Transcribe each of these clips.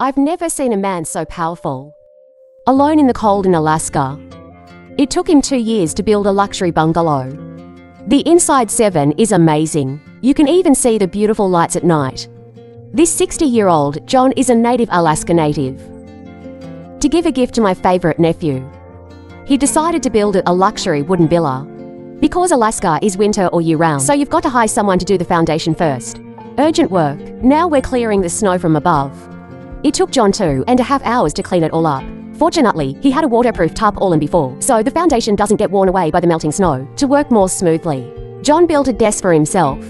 I've never seen a man so powerful. Alone in the cold in Alaska. It took him 2 years to build a luxury bungalow. The inside 7 is amazing. You can even see the beautiful lights at night. This 60-year-old John is a native Alaska native. To give a gift to my favorite nephew, he decided to build a luxury wooden villa. Because Alaska is winter all year round, so you've got to hire someone to do the foundation first. Urgent work. Now we're clearing the snow from above. It took John 2.5 hours to clean it all up. Fortunately, he had a waterproof tarpaulin before, so the foundation doesn't get worn away by the melting snow. To work more smoothly, John built a desk for himself,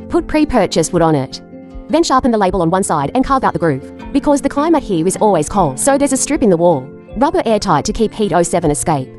put pre-purchased wood on it, then sharpened the label on one side and carved out the groove. Because the climate here is always cold, so there's a strip in the wall, rubber airtight to keep heat 07 escape.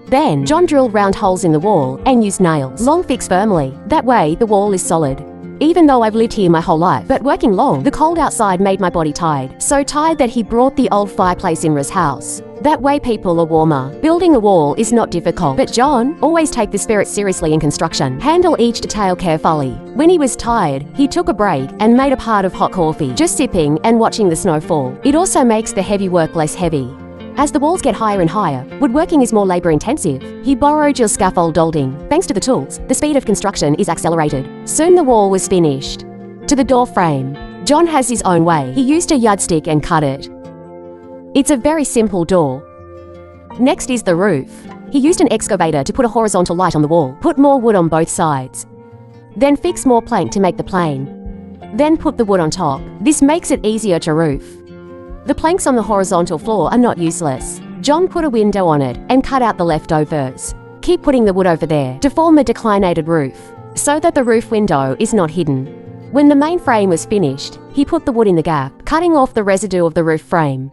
Then, John drilled round holes in the wall and used nails, long fixed firmly. That way, the wall is solid. Even though I've lived here my whole life, but working long, the cold outside made my body tired. So tired that he brought the old fireplace in Ra's house. That way people are warmer. Building a wall is not difficult, but John always take the spirit seriously in construction. Handle each detail carefully. When he was tired, he took a break and made a pot of hot coffee, just sipping and watching the snow fall. It also makes the heavy work less heavy. As the walls get higher and higher, woodworking is more labor-intensive. He borrowed your scaffolding. Thanks to the tools, the speed of construction is accelerated. Soon the wall was finished. To the door frame, John has his own way. He used a yardstick and cut it. It's a very simple door. Next is the roof. He used an excavator to put a horizontal light on the wall, put more wood on both sides. Then fix more plank to make the plane. Then put the wood on top. This makes it easier to roof. The planks on the horizontal floor are not useless. John put a window on it and cut out the leftovers. Keep putting the wood over there to form a declinated roof, so that the roof window is not hidden. When the main frame was finished, he put the wood in the gap, cutting off the residue of the roof frame.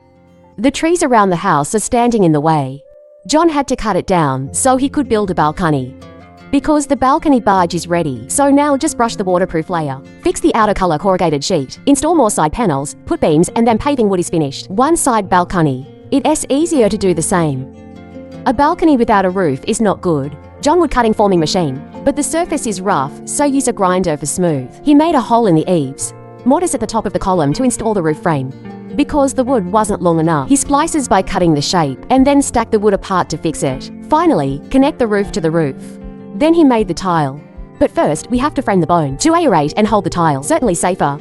The trees around the house are standing in the way. John had to cut it down so he could build a balcony. Because the balcony barge is ready, so now just brush the waterproof layer. Fix the outer color corrugated sheet. Install more side panels, put beams, and then paving wood is finished. One side balcony. It's easier to do the same. A balcony without a roof is not good. John wood cutting forming machine, but the surface is rough, so use a grinder for smooth. He made a hole in the eaves. Mortise at the top of the column to install the roof frame. Because the wood wasn't long enough, he splices by cutting the shape, and then stack the wood apart to fix it. Finally, connect the roof to the roof. Then he made the tile. But first, we have to frame the bone to aerate and hold the tile, certainly safer.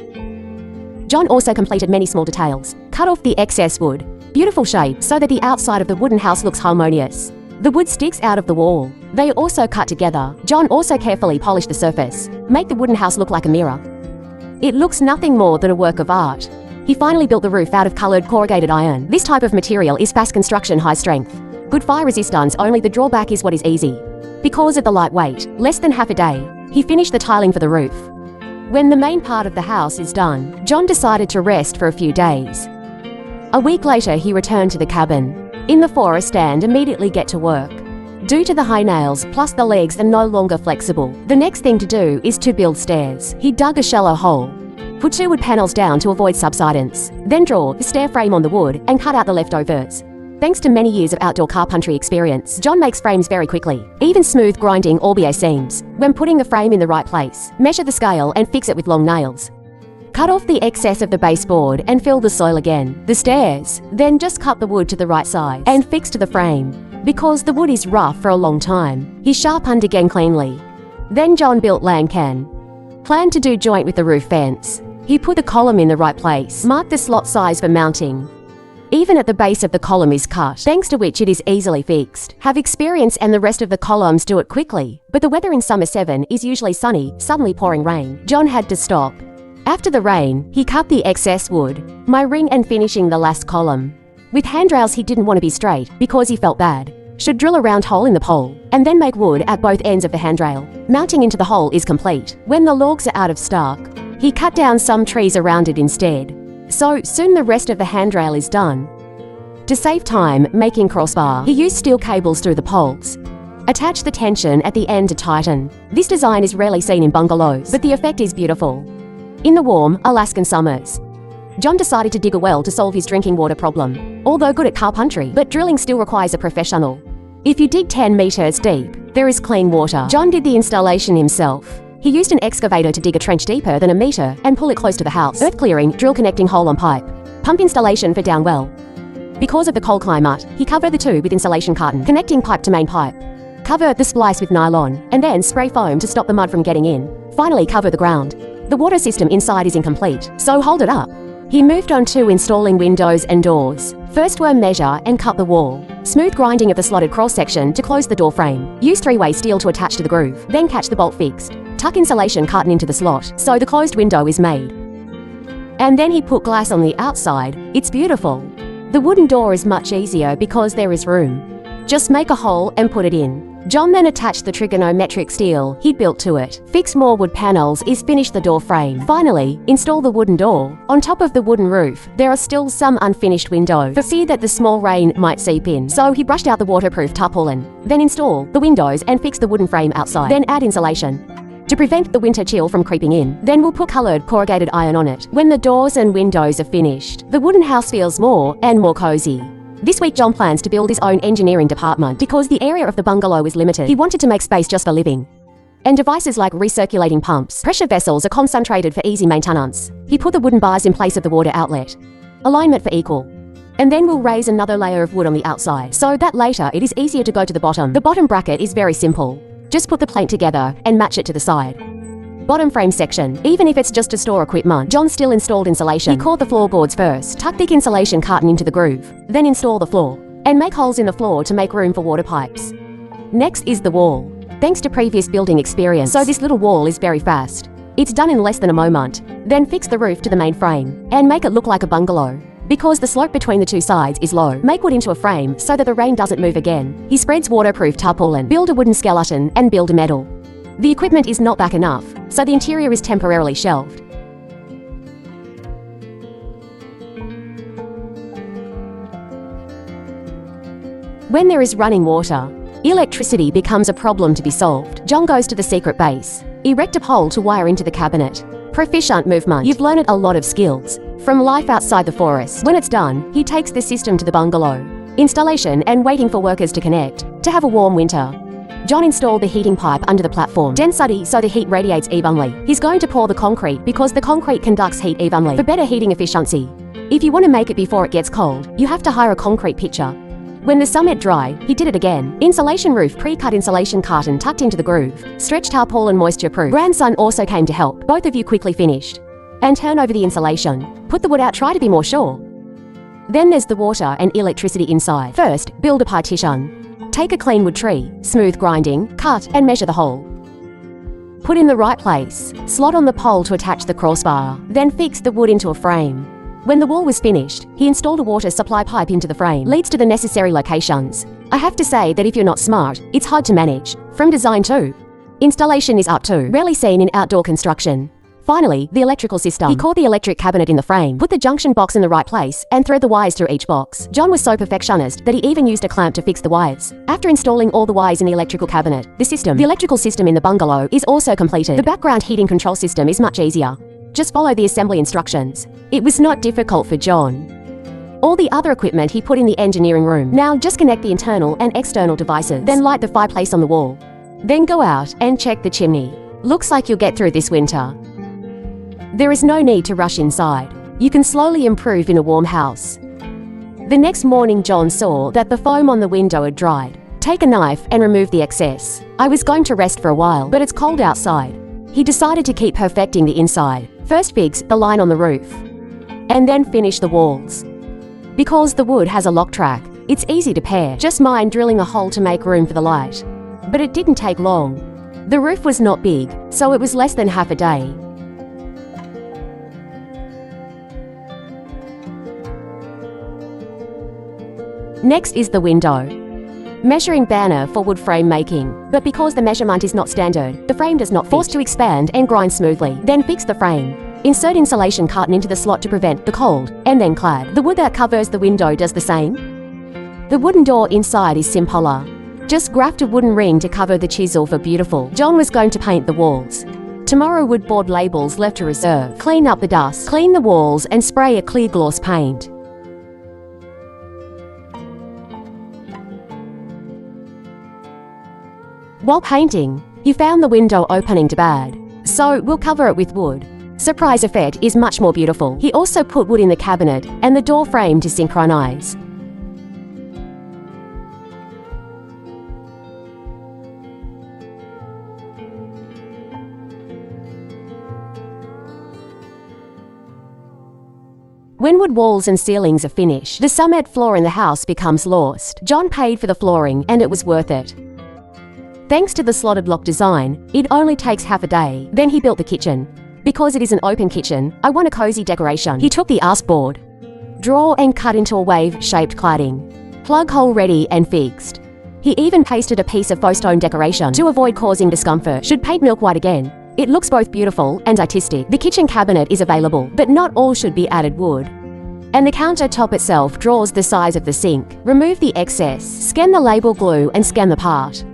John also completed many small details. Cut off the excess wood. Beautiful shape so that the outside of the wooden house looks harmonious. The wood sticks out of the wall. They are also cut together. John also carefully polished the surface. Make the wooden house look like a mirror. It looks nothing more than a work of art. He finally built the roof out of colored corrugated iron. This type of material is fast construction, high strength. Good fire resistance, only the drawback is what is easy. Because of the light weight, less than half a day, he finished the tiling for the roof. When the main part of the house is done, John decided to rest for a few days. A week later, he returned to the cabin in the forest and immediately get to work. Due to the high nails, plus the legs are no longer flexible, the next thing to do is to build stairs. He dug a shallow hole, put 2 wood panels down to avoid subsidence, then draw the stair frame on the wood and cut out the leftovers. Thanks to many years of outdoor carpentry experience, John makes frames very quickly. Even smooth grinding or seams. When putting the frame in the right place, measure the scale and fix it with long nails. Cut off the excess of the baseboard and fill the soil again. The stairs. Then just cut the wood to the right size and fix to the frame. Because the wood is rough for a long time, he sharpened again cleanly. Then John built land can. Planned to do joint with the roof fence. He put the column in the right place, marked the slot size for mounting. Even at the base of the column is cut, thanks to which it is easily fixed. Have experience and the rest of the columns do it quickly. But the weather in summer 7 is usually sunny, suddenly pouring rain. John had to stop. After the rain, he cut the excess wood, my ring and finishing the last column. With handrails he didn't want to be straight, because he felt bad. Should drill a round hole in the pole, and then make wood at both ends of the handrail. Mounting into the hole is complete. When the logs are out of stock, he cut down some trees around it instead. So soon the rest of the handrail is done. To save time making crossbar, he used steel cables through the poles. Attach the tension at the end to tighten. This design is rarely seen in bungalows, but the effect is beautiful. In the warm, Alaskan summers, John decided to dig a well to solve his drinking water problem. Although good at carpentry, but drilling still requires a professional. If you dig 10 meters deep, there is clean water. John did the installation himself. He used an excavator to dig a trench deeper than a meter and pull it close to the house. Earth clearing, drill connecting hole on pipe. Pump installation for down well. Because of the cold climate, he covered the tube with insulation carton, connecting pipe to main pipe. Cover the splice with nylon, and then spray foam to stop the mud from getting in. Finally, cover the ground. The water system inside is incomplete, so hold it up. He moved on to installing windows and doors. First worm measure and cut the wall. Smooth grinding of the slotted cross-section to close the door frame. Use three-way steel to attach to the groove, then catch the bolt fixed. Tuck insulation carton into the slot, so the closed window is made. And then he put glass on the outside. It's beautiful. The wooden door is much easier because there is room. Just make a hole and put it in. John then attached the trigonometric steel he'd built to it. Fix more wood panels is finish the door frame. Finally, install the wooden door. On top of the wooden roof, there are still some unfinished windows, for fear that the small rain might seep in. So he brushed out the waterproof tarpaulin. Then install the windows and fix the wooden frame outside. Then add insulation to prevent the winter chill from creeping in. Then we'll put coloured corrugated iron on it. When the doors and windows are finished, the wooden house feels more and more cosy. This week John plans to build his own engineering department because the area of the bungalow is limited. He wanted to make space just for living. And devices like recirculating pumps, pressure vessels are concentrated for easy maintenance. He put the wooden bars in place of the water outlet. Alignment for equal. And then we'll raise another layer of wood on the outside, so that later it is easier to go to the bottom. The bottom bracket is very simple. Just put the plate together and match it to the side. Bottom frame section. Even if it's just to store equipment, John still installed insulation. He cored the floorboards first, tuck thick insulation carton into the groove, then install the floor, and make holes in the floor to make room for water pipes. Next is the wall. Thanks to previous building experience, so this little wall is very fast. It's done in less than a moment. Then fix the roof to the main frame, and make it look like a bungalow. Because the slope between the two sides is low, make wood into a frame so that the rain doesn't move again. He spreads waterproof tarpaulin, build a wooden skeleton, and build a metal. The equipment is not back enough, so the interior is temporarily shelved. When there is running water, electricity becomes a problem to be solved. John goes to the secret base. Erect a pole to wire into the cabinet. Proficient movement. You've learned a lot of skills from life outside the forest. When it's done, he takes the system to the bungalow. Installation and waiting for workers to connect to have a warm winter. John installed the heating pipe under the platform, density so the heat radiates evenly. He's going to pour the concrete because the concrete conducts heat evenly for better heating efficiency. If you want to make it before it gets cold, you have to hire a concrete pitcher. When the summit dry, he did it again. Insulation roof, pre-cut insulation carton tucked into the groove. Stretch tarpaulin moisture-proof. Grandson also came to help. Both of you quickly finished. And turn over the insulation. Put the wood out, try to be more sure. Then there's the water and electricity inside. First, build a partition. Take a clean wood tree, smooth grinding, cut and measure the hole. Put in the right place. Slot on the pole to attach the crossbar. Then fix the wood into a frame. When the wall was finished, he installed a water supply pipe into the frame. Leads to the necessary locations. I have to say that if you're not smart, it's hard to manage. From design to installation is up to. Rarely seen in outdoor construction. Finally, the electrical system. He cored the electric cabinet in the frame, put the junction box in the right place, and thread the wires through each box. John was so perfectionist that he even used a clamp to fix the wires. After installing all the wires in the electrical cabinet, the electrical system in the bungalow is also completed. The background heating control system is much easier. Just follow the assembly instructions. It was not difficult for John. All the other equipment he put in the engineering room. Now just connect the internal and external devices. Then light the fireplace on the wall. Then go out and check the chimney. Looks like you'll get through this winter. There is no need to rush inside. You can slowly improve in a warm house. The next morning, John saw that the foam on the window had dried. Take a knife and remove the excess. I was going to rest for a while, but it's cold outside. He decided to keep perfecting the inside. First fix the line on the roof, and then finish the walls. Because the wood has a lock track, it's easy to pair. Just mind drilling a hole to make room for the light. But it didn't take long. The roof was not big, so it was less than half a day. Next is the window. Measuring banner for wood frame making. But because the measurement is not standard, the frame does not fit. Forced to expand and grind smoothly. Then fix the frame. Insert insulation carton into the slot to prevent the cold, and then clad. The wood that covers the window does the same. The wooden door inside is simpler. Just graft a wooden ring to cover the chisel for beautiful. John was going to paint the walls. Tomorrow wood board labels left to reserve. Clean up the dust. Clean the walls and spray a clear gloss paint. While painting, he found the window opening to bad, so we'll cover it with wood. Surprise effect is much more beautiful. He also put wood in the cabinet and the door frame to synchronize. When wood walls and ceilings are finished, the cement floor in the house becomes lost. John paid for the flooring and it was worth it. Thanks to the slotted block design, it only takes half a day. Then he built the kitchen. Because it is an open kitchen, I want a cozy decoration. He took the board, draw and cut into a wave-shaped cladding. Plug hole ready and fixed. He even pasted a piece of faux stone decoration to avoid causing discomfort. Should paint milk white again. It looks both beautiful and artistic. The kitchen cabinet is available, but not all should be added wood. And the countertop itself draws the size of the sink. Remove the excess, scan the label glue and scan the part.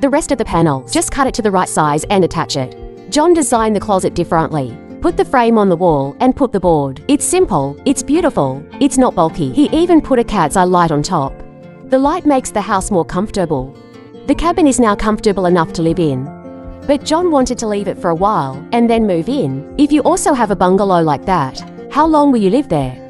The rest of the panels, just cut it to the right size and attach it. John designed the closet differently. Put the frame on the wall and put the board. It's simple, it's beautiful, it's not bulky. He even put a cat's eye light on top. The light makes the house more comfortable. The cabin is now comfortable enough to live in. But John wanted to leave it for a while and then move in. If you also have a bungalow like that, how long will you live there?